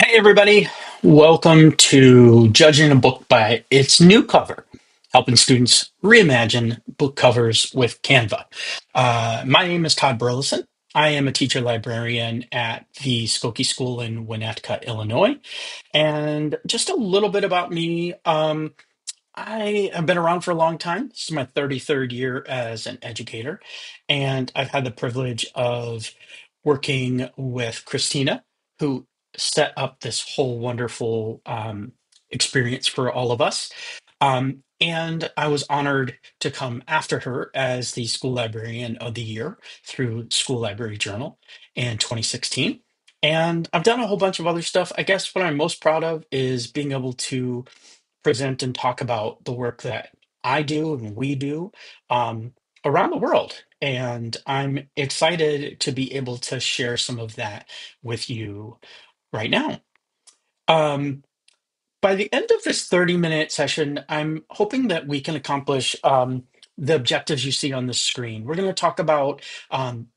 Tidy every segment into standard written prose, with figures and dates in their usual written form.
Hey, everybody. Welcome to Judging a Book by its new cover, helping students reimagine book covers with Canva. My name is Todd Burleson. I am a teacher librarian at the Skokie School in Winnetka, Illinois. And just a little bit about me. I have been around for a long time. This is my 33rd year as an educator, and I've had the privilege of working with Christina, who set up this whole wonderful experience for all of us. And I was honored to come after her as the School Librarian of the Year through School Library Journal in 2016. And I've done a whole bunch of other stuff. I guess what I'm most proud of is being able to present and talk about the work that I do and we do um, around the world. And I'm excited to be able to share some of that with you right now. Um, by the end of this 30-minute session, I'm hoping that we can accomplish the objectives you see on the screen. We're going to talk about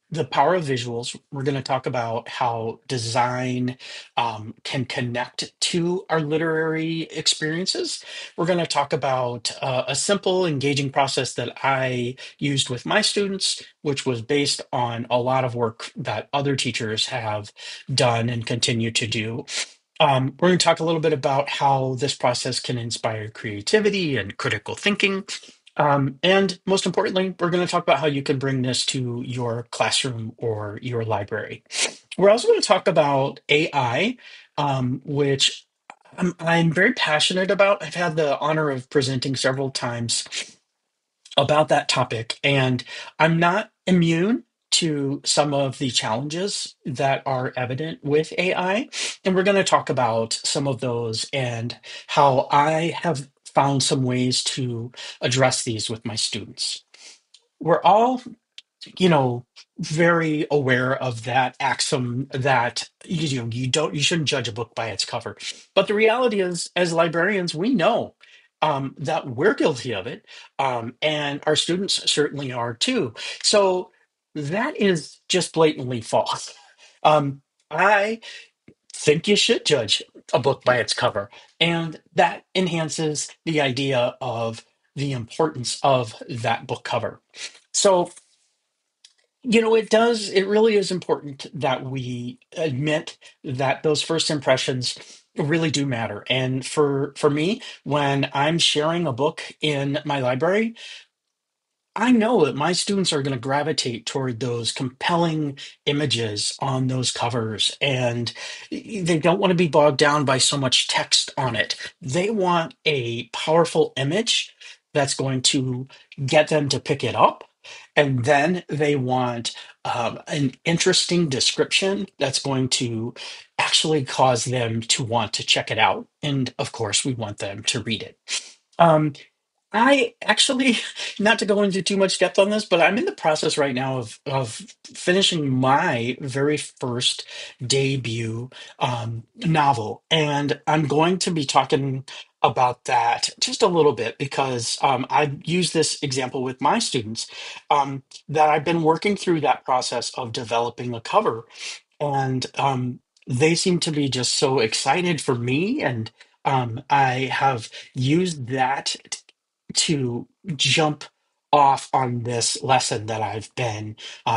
the power of visuals. We're going to talk about how design can connect to our literary experiences. We're going to talk about a simple, engaging process that I used with my students, which was based on a lot of work that other teachers have done and continue to do. We're going to talk a little bit about how this process can inspire creativity and critical thinking. And most importantly, we're going to talk about how you can bring this to your classroom or your library. We're also going to talk about AI, which I'm very passionate about. I've had the honor of presenting several times about that topic. And I'm not immune to some of the challenges that are evident with AI. And we're going to talk about some of those and how I have found some ways to address these with my students. We're all, you know, very aware of that axiom that you shouldn't judge a book by its cover. But the reality is, as librarians, we know that we're guilty of it, and our students certainly are too. So that is just blatantly false. I think you should judge a book by its cover, and that enhances the idea of the importance of that book cover. So it really is important that we admit that those first impressions really do matter. And for me, when I'm sharing a book in my library, I know that my students are going to gravitate toward those compelling images on those covers, and they don't want to be bogged down by so much text on it. They want a powerful image that's going to get them to pick it up, and then they want an interesting description that's going to actually cause them to want to check it out. And of course, we want them to read it. Um, I actually, not to go into too much depth on this, but I'm in the process right now of finishing my very first debut novel, and I'm going to be talking about that just a little bit because I've used this example with my students, that I've been working through that process of developing a cover, and they seem to be just so excited for me, and I have used that to jump off on this lesson that I've been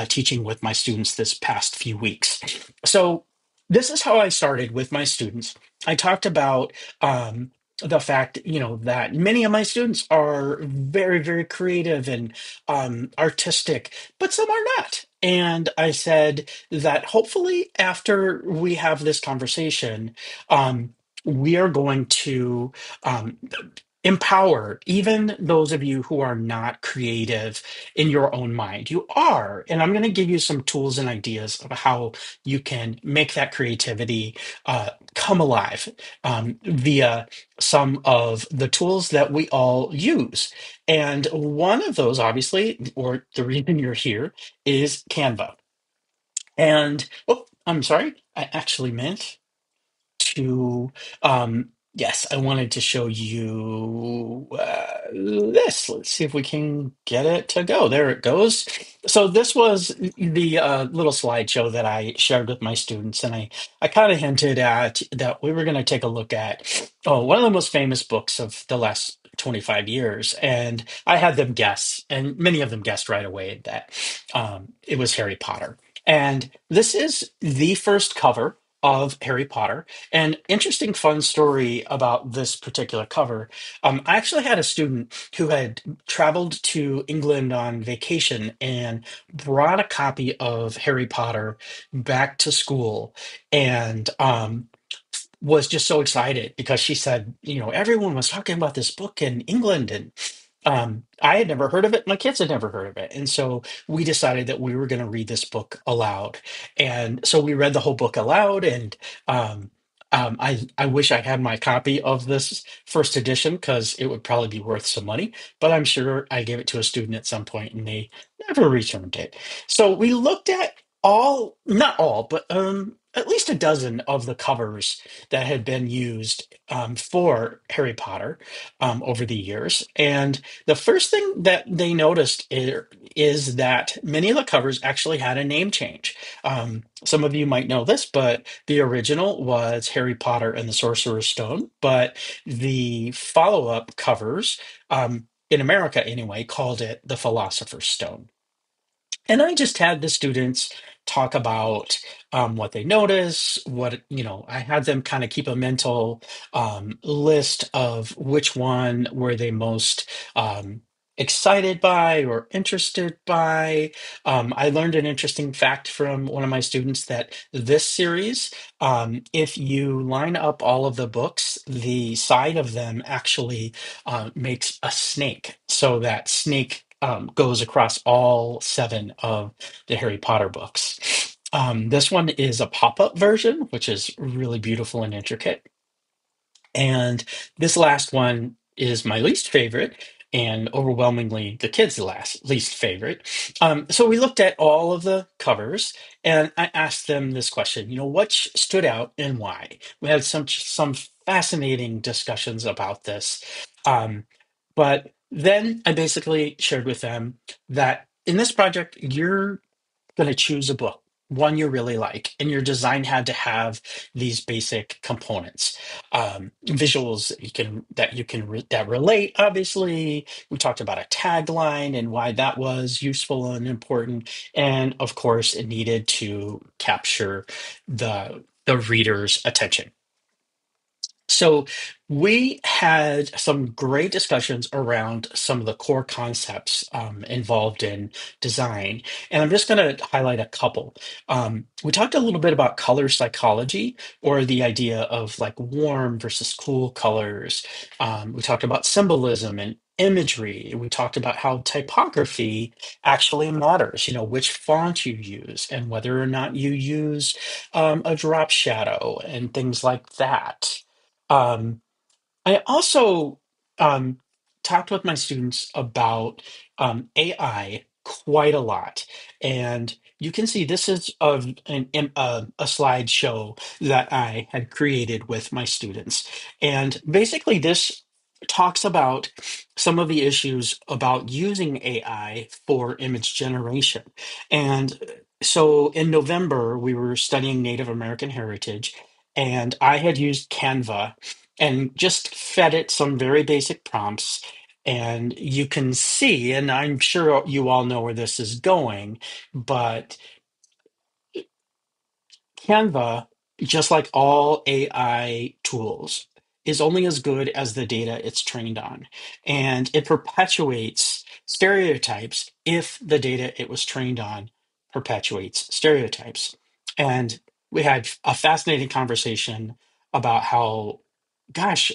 teaching with my students this past few weeks. So, this is how I started with my students. I talked about the fact, that many of my students are very, very creative and artistic, but some are not. And I said that hopefully, after we have this conversation, we are going to um, empower even those of you who are not creative in your own mind. You are, and I'm going to give you some tools and ideas of how you can make that creativity come alive via some of the tools that we all use. And one of those, obviously, or the reason you're here, is Canva. And oh, I'm sorry, I actually meant to. Yes, I wanted to show you this. Let's see if we can get it to go. There it goes. So this was the little slideshow that I shared with my students, and I kind of hinted at that we were going to take a look at one of the most famous books of the last 25 years, and I had them guess, and many of them guessed right away that it was Harry Potter. And this is the first cover of Harry Potter. And interesting, fun story about this particular cover. I actually had a student who had traveled to England on vacation and brought a copy of Harry Potter back to school, and was just so excited because she said, everyone was talking about this book in England, and I had never heard of it. My kids had never heard of it. And so we decided that we were going to read this book aloud. And so we read the whole book aloud. And I wish I had my copy of this first edition because it would probably be worth some money. But I'm sure I gave it to a student at some point and they never returned it. So we looked at not all, but at least a dozen of the covers that had been used for Harry Potter over the years. And the first thing that they noticed is that many of the covers actually had a name change. Some of you might know this, but the original was Harry Potter and the Sorcerer's Stone, but the follow-up covers, in America anyway, called it the Philosopher's Stone. And I just had the students talk about what they notice, I had them kind of keep a mental list of which one were they most excited by or interested by. I learned an interesting fact from one of my students that this series, if you line up all of the books, the side of them actually makes a snake. So that snake goes across all seven of the Harry Potter books. This one is a pop-up version, which is really beautiful and intricate. And this last one is my least favorite, and overwhelmingly the kids' least favorite. So we looked at all of the covers, and I asked them this question: what stood out and why? We had some fascinating discussions about this, but then I basically shared with them that in this project, you're going to choose a book, one you really like, and your design had to have these basic components, visuals that relate. Obviously, we talked about a tagline and why that was useful and important, and of course, it needed to capture the reader's attention. So we had some great discussions around some of the core concepts involved in design, and I'm just going to highlight a couple. We talked a little bit about color psychology, or the idea of like warm versus cool colors. We talked about symbolism and imagery. We talked about how typography actually matters, which font you use and whether or not you use a drop shadow and things like that. Um, I also um, talked with my students about AI quite a lot, and you can see this is a slideshow that I had created with my students, and basically this talks about some of the issues about using AI for image generation. And so in November, we were studying Native American heritage, and I had used Canva and just fed it some very basic prompts. And you can see, and I'm sure you all know where this is going, but Canva, just like all AI tools, is only as good as the data it's trained on. And it perpetuates stereotypes if the data it was trained on perpetuates stereotypes. And we had a fascinating conversation about how, gosh,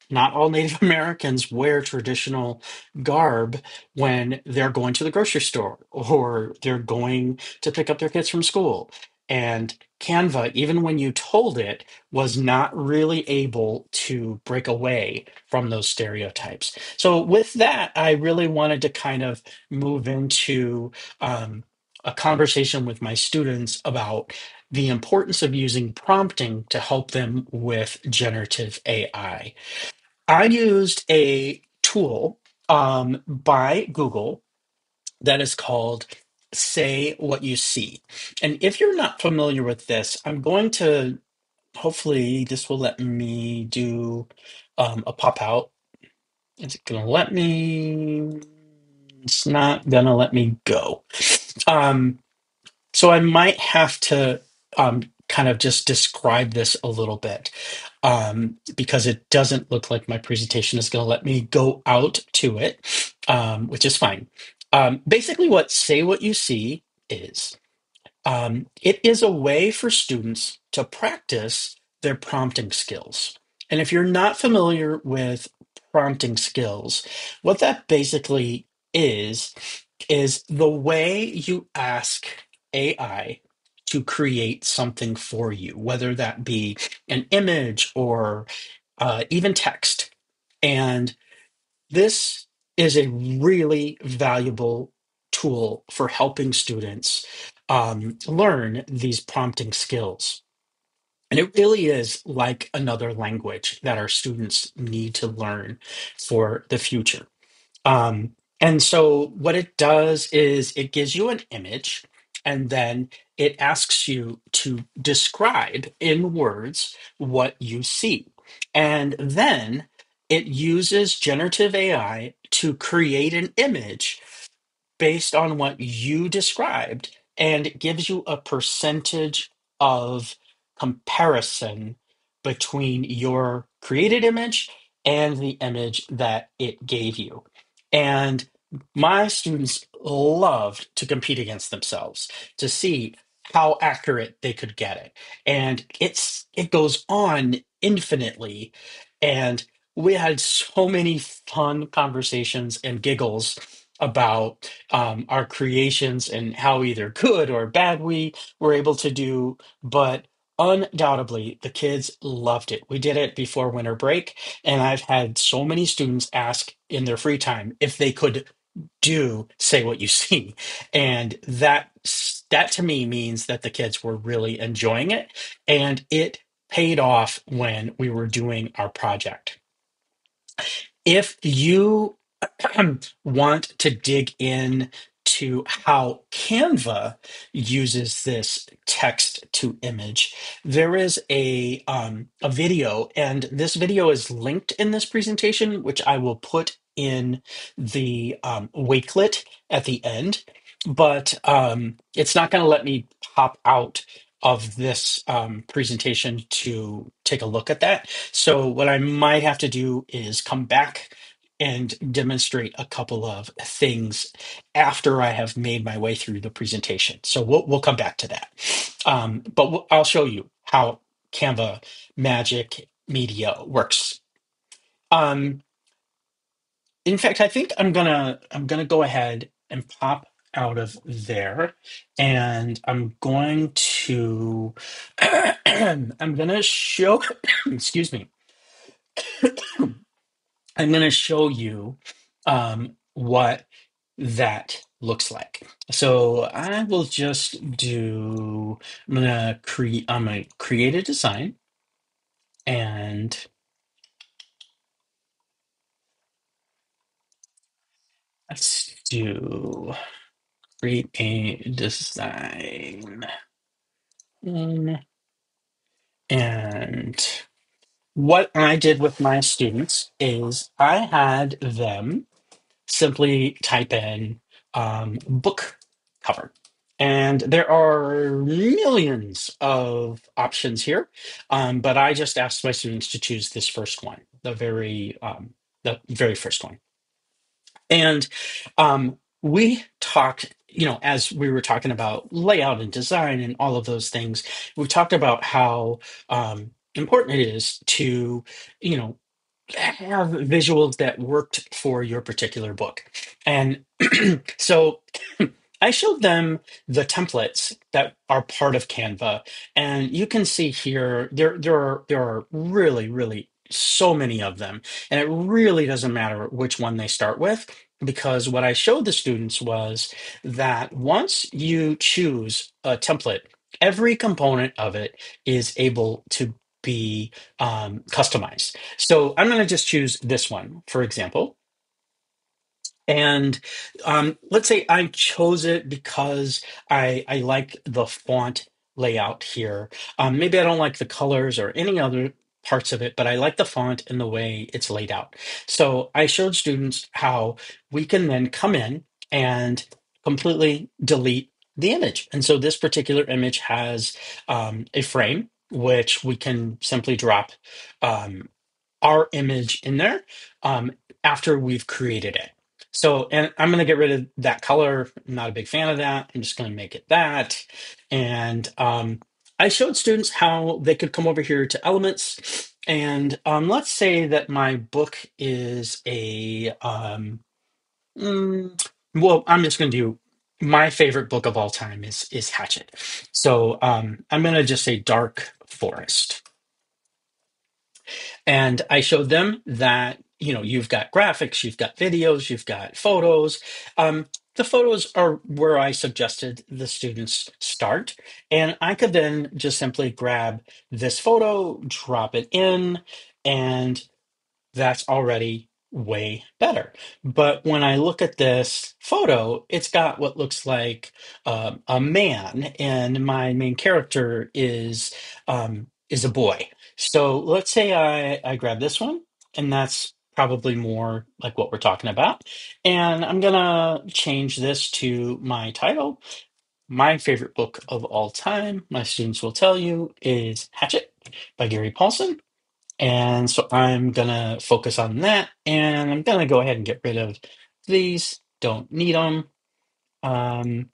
not all Native Americans wear traditional garb when they're going to the grocery store or they're going to pick up their kids from school. And Canva, even when you told it, was not really able to break away from those stereotypes. So, with that, I really wanted to kind of move into a conversation with my students about the importance of using prompting to help them with generative AI. I used a tool by Google that is called Say What You See. And if you're not familiar with this, I'm going to hopefully this will let me do a pop out. Is it going to let me? It's not going to let me go. Um, so I might have to kind of just describe this a little bit because it doesn't look like my presentation is going to let me go out to it, which is fine. Basically, what Say What You See is. It is a way for students to practice their prompting skills. And if you're not familiar with prompting skills, what that basically is the way you ask AI to create something for you, whether that be an image or even text. And this is a really valuable tool for helping students learn these prompting skills. And it really is like another language that our students need to learn for the future. And so what it does is it gives you an image and then it asks you to describe in words what you see. And then it uses generative AI to create an image based on what you described, and it gives you a percentage of comparison between your created image and the image that it gave you. And my students loved to compete against themselves to see how accurate they could get it. And it goes on infinitely. And we had so many fun conversations and giggles about our creations and how either good or bad we were able to do. But undoubtedly, the kids loved it. We did it before winter break, and I've had so many students ask in their free time if they could do Say What You See. And that to me means that the kids were really enjoying it, and it paid off when we were doing our project. If you want to dig in to how Canva uses this text to image, there is a video, and this video is linked in this presentation, which I will put in the Wakelet at the end. But it's not going to let me pop out of this presentation to take a look at that. So what I might have to do is come back and demonstrate a couple of things after I have made my way through the presentation. So we'll come back to that. But I'll show you how Canva Magic Media works. Um, in fact, I think I'm gonna go ahead and pop out of there, and I'm going to I'm gonna show excuse me. I'm going to show you what that looks like. So I will just do, I'm going to create a design, and let's do create a design. And what I did with my students is I had them simply type in book cover. And there are millions of options here, but I just asked my students to choose this first one, the very first one. And we talked, as we were talking about layout and design and all of those things, we talked about how important it is to, you know, have visuals that worked for your particular book. And so I showed them the templates that are part of Canva, and you can see here there are really really so many of them, and it really doesn't matter which one they start with, because what I showed the students was that once you choose a template Every component of it is able to be customized. So I'm going to just choose this one, for example. And let's say I chose it because I like the font layout here. Maybe I don't like the colors or any other parts of it, but I like the font and the way it's laid out. So I showed students how we can then come in and completely delete the image. And so this particular image has a frame, which we can simply drop um, our image in there um, after we've created it. So, and I'm going to get rid of that color. I'm not a big fan of that. I'm just going to make it that. And I showed students how they could come over here to elements. And let's say that my book is well, I'm just going to do my favorite book of all time is Hatchet. So I'm going to just say Dark Forest. And I showed them that, you've got graphics, you've got videos, you've got photos. The photos are where I suggested the students start. And I could then just simply grab this photo, drop it in, and that's already way better. But when I look at this photo, it's got what looks like a man, and my main character is a boy. So let's say I grab this one, and that's probably more like what we're talking about. And I'm gonna change this to my title. My favorite book of all time, my students will tell you, is Hatchet by Gary Paulson. And so I'm gonna focus on that, and I'm gonna go ahead and get rid of these. Don't need them. Um,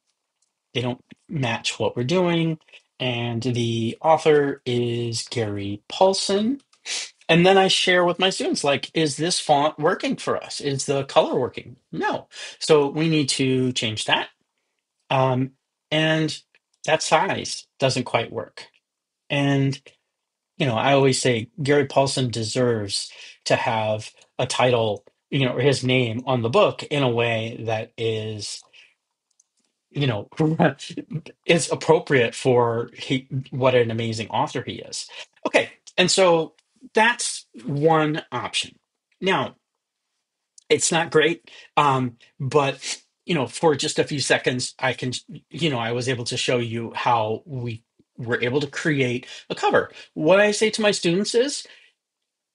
they don't match what we're doing. And the author is Gary Paulson. And then I share with my students, like, is this font working for us? Is the color working? No. So we need to change that. Um, and that size doesn't quite work. And I always say Gary Paulson deserves to have a title, or his name on the book in a way that is, you know, is appropriate for what an amazing author he is. Okay, and so that's one option. Now, it's not great, but for just a few seconds, I was able to show you how we were able to create a cover. What I say to my students is,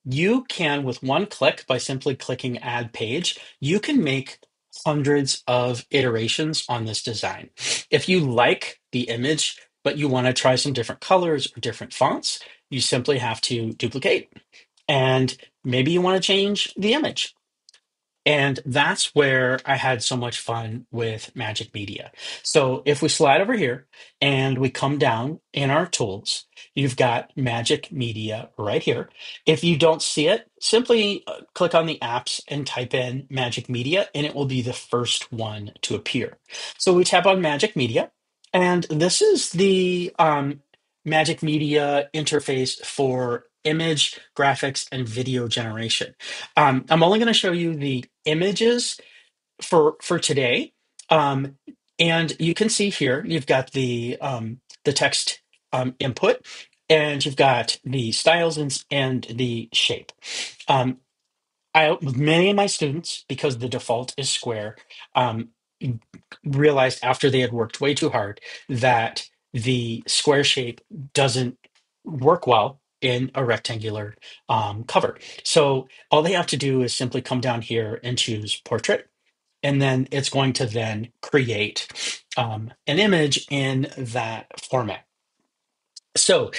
you can, with one click, by simply clicking Add Page, you can make hundreds of iterations on this design. If you like the image, but you want to try some different colors or different fonts, you simply have to duplicate. And maybe you want to change the image. And that's where I had so much fun with Magic Media. So if we slide over here and we come down in our tools, you've got Magic Media right here. If you don't see it, simply click on the apps and type in Magic Media, and it will be the first one to appear. So we tap on Magic Media, and this is the Magic Media interface for image, graphics, and video generation. I'm only going to show you the images for today, um, and you can see here you've got the text input, and you've got the styles and the shape. Um, with many of my students, because the default is square, um, realized after they had worked way too hard that the square shape doesn't work well in a rectangular cover. So all they have to do is simply come down here and choose portrait, and then it's going to then create an image in that format. So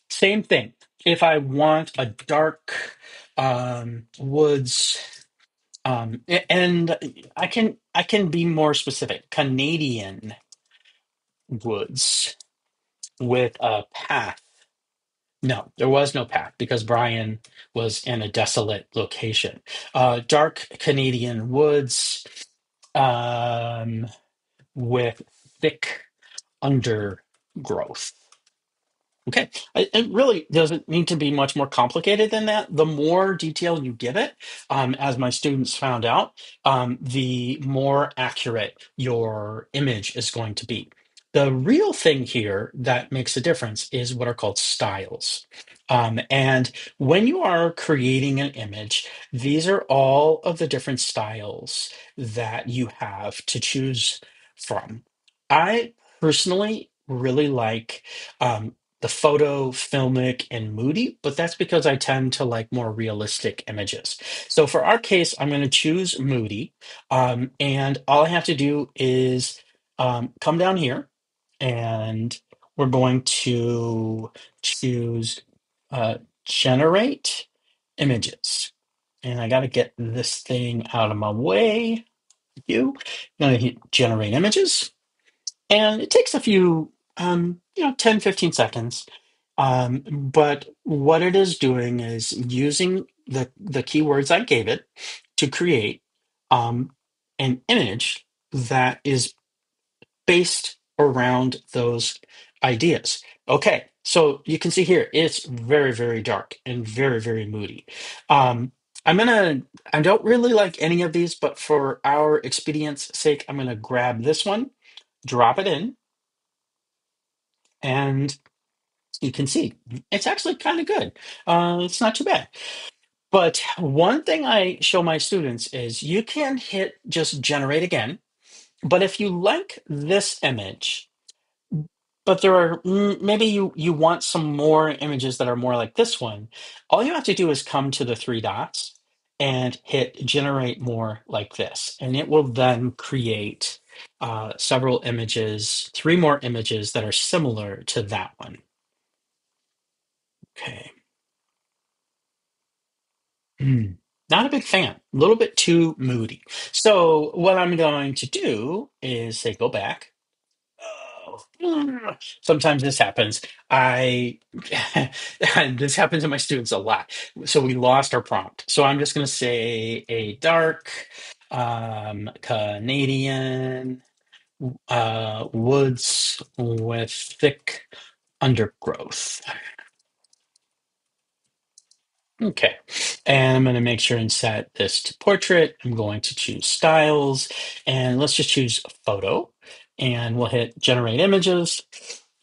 same thing. If I want a dark woods, and I can be more specific, Canadian woods with a path. No, there was no path because Brian was in a desolate location. Dark Canadian woods um, with thick undergrowth. Okay, it really doesn't need to be much more complicated than that. The more detail you give it, as my students found out, the more accurate your image is going to be. The real thing here that makes a difference is what are called styles. And when you are creating an image, these are all of the different styles that you have to choose from. I personally really like the photo, filmic, and moody, but that's because I tend to like more realistic images. So for our case, I'm going to choose moody. And all I have to do is come down here and we're going to choose uh, generate images. And I got to get this thing out of my way. I'm going to hit generate images. And it takes a few, 10, 15 seconds. But what it is doing is using the keywords I gave it to create um, an image that is based around those ideas. Okay, so you can see here, it's very, very dark and very, very moody. Um, I don't really like any of these, but for our expedience sake, I'm gonna grab this one, drop it in, and you can see it's actually kind of good. It's not too bad. But one thing I show my students is you can hit just generate again, but if you like this image, but there are maybe you want some more images that are more like this one. All you have to do is come to the three dots and hit generate more like this, and it will then create several images, three more images that are similar to that one. Okay. Hmm. Not a big fan, a little bit too moody. So what I'm going to do is say go back. Oh, sometimes this happens. I and this happens to my students a lot. So we lost our prompt. So I'm just going to say a dark Canadian woods with thick undergrowth. Okay, and I'm going to make sure and set this to portrait. I'm going to choose styles, and let's just choose photo, and we'll hit generate images.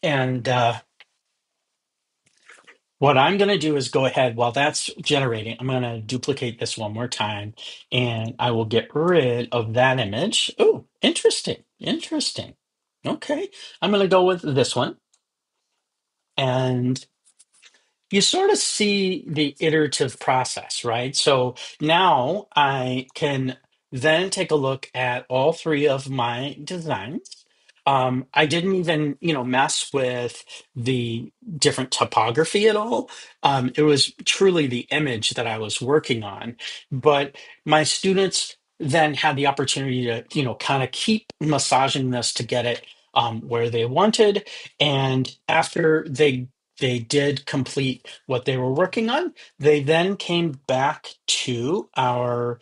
And what I'm going to do is go ahead while that's generating. I'm going to duplicate this one more time, and I will get rid of that image. Oh, interesting, interesting. Okay, I'm going to go with this one, and you sort of see the iterative process, right? So now I can then take a look at all three of my designs. I didn't even, mess with the different topography at all. It was truly the image that I was working on. But my students then had the opportunity to, kind of keep massaging this to get it where they wanted. And after they did complete what they were working on. They then came back to our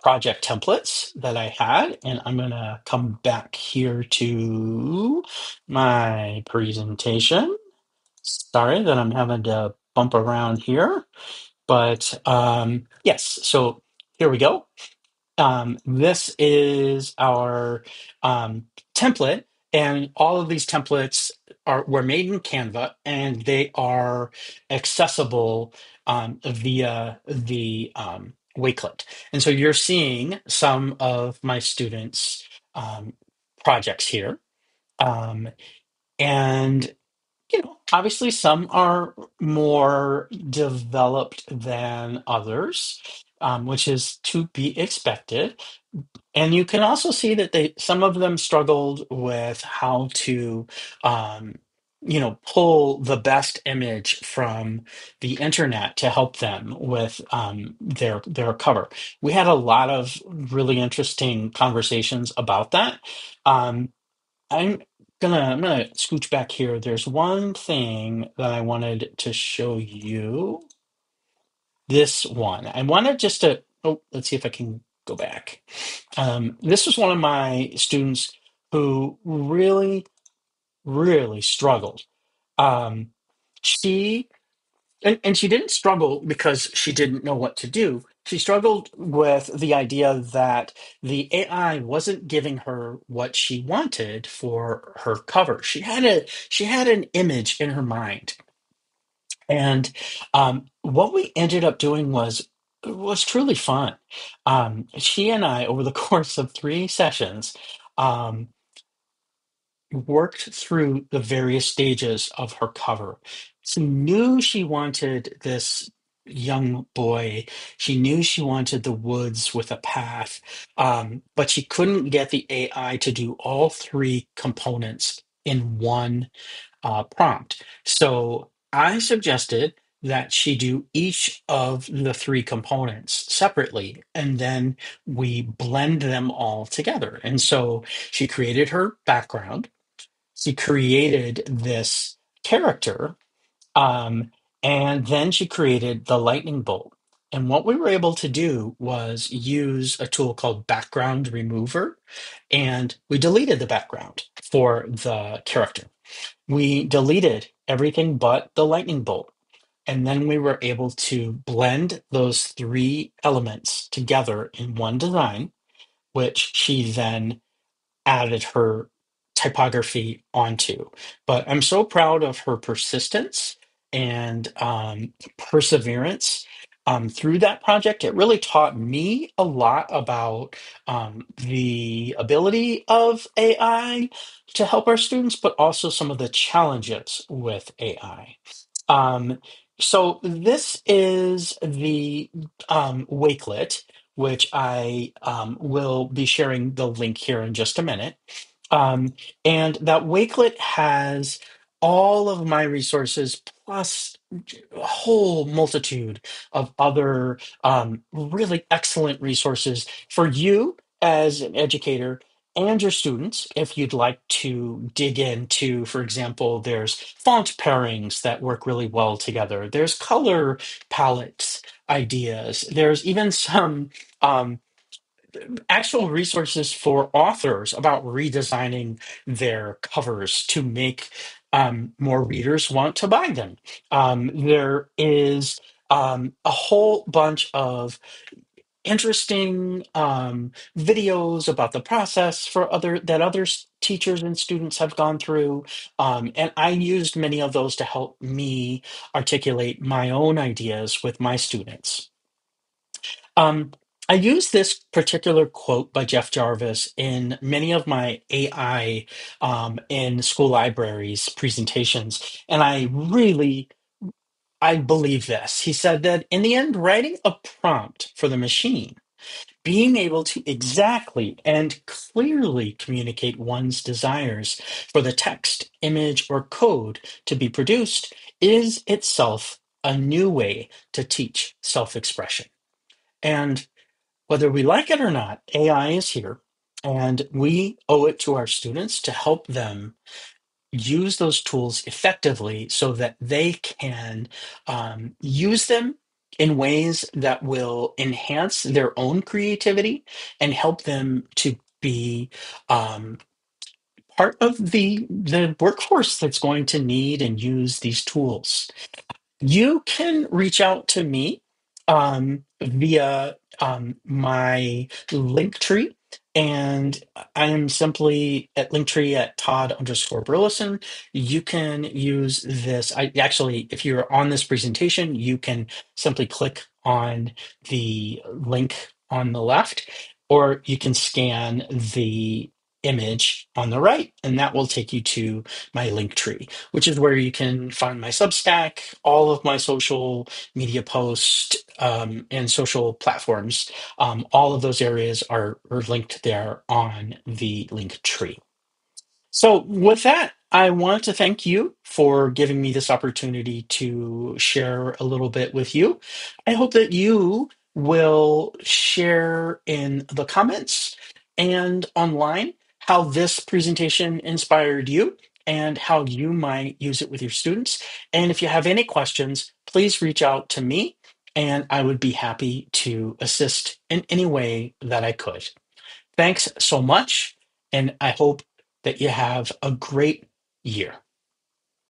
project templates that I had, and I'm going to come back here to my presentation. Sorry that I'm having to bump around here, but yes, so here we go. This is our template, and all of these templates were made in Canva, and they are accessible via the Wakelet. And so you're seeing some of my students' projects here, and obviously some are more developed than others, which is to be expected. And you can also see that some of them struggled with how to, um, pull the best image from the internet to help them with their cover. We had a lot of really interesting conversations about that. Um, I'm gonna scooch back here. There's one thing that I wanted to show you. This one. I wanted just to, oh, let's see if I can go back. This was one of my students who really, really struggled. Um, she and she didn't struggle because she didn't know what to do. She struggled with the idea that the AI wasn't giving her what she wanted for her cover. She had an image in her mind, and what we ended up doing was truly fun. She and I, over the course of 3 sessions, um, worked through the various stages of her cover. She knew she wanted this young boy. She knew she wanted the woods with a path, but she couldn't get the AI to do all three components in one prompt. So I suggested that she do each of the three components separately, and then we blend them all together. And so she created her background. She created this character, um, and then she created the lightning bolt. And what we were able to do was use a tool called Background Remover, and we deleted the background for the character. We deleted everything but the lightning bolt. And then we were able to blend those three elements together in one design, which she then added her typography onto. But I'm so proud of her persistence and perseverance through that project. It really taught me a lot about the ability of AI to help our students, but also some of the challenges with AI. Um, so this is the Wakelet, which I will be sharing the link here in just a minute. Um, and that Wakelet has all of my resources plus a whole multitude of other really excellent resources for you as an educator and your students if you'd like to dig into. For example, there's font pairings that work really well together, there's color palettes ideas, there's even some um, actual resources for authors about redesigning their covers to make more readers want to buy them. There is a whole bunch of interesting videos about the process for teachers and students have gone through, and I used many of those to help me articulate my own ideas with my students. um, I use this particular quote by Jeff Jarvis in many of my AI in school libraries presentations, and I believe this. He said that in the end, writing a prompt for the machine, being able to exactly and clearly communicate one's desires for the text, image, or code to be produced is itself a new way to teach self-expression. And whether we like it or not, AI is here, and we owe it to our students to help them use those tools effectively so that they can use them in ways that will enhance their own creativity and help them to be um, part of the workforce that's going to need and use these tools. You can reach out to me via my link tree, and I am simply at Linktree at Todd underscore Burleson. You can use this. I actually, if you're on this presentation, you can simply click on the link on the left, or you can scan the image on the right, and that will take you to my link tree, which is where you can find my Substack, all of my social media posts, and social platforms. All of those areas are linked there on the link tree. So, with that, I want to thank you for giving me this opportunity to share a little bit with you. I hope that you will share in the comments and online how this presentation inspired you and how you might use it with your students. And if you have any questions, please reach out to me, and I would be happy to assist in any way that I could. Thanks so much, and I hope that you have a great year.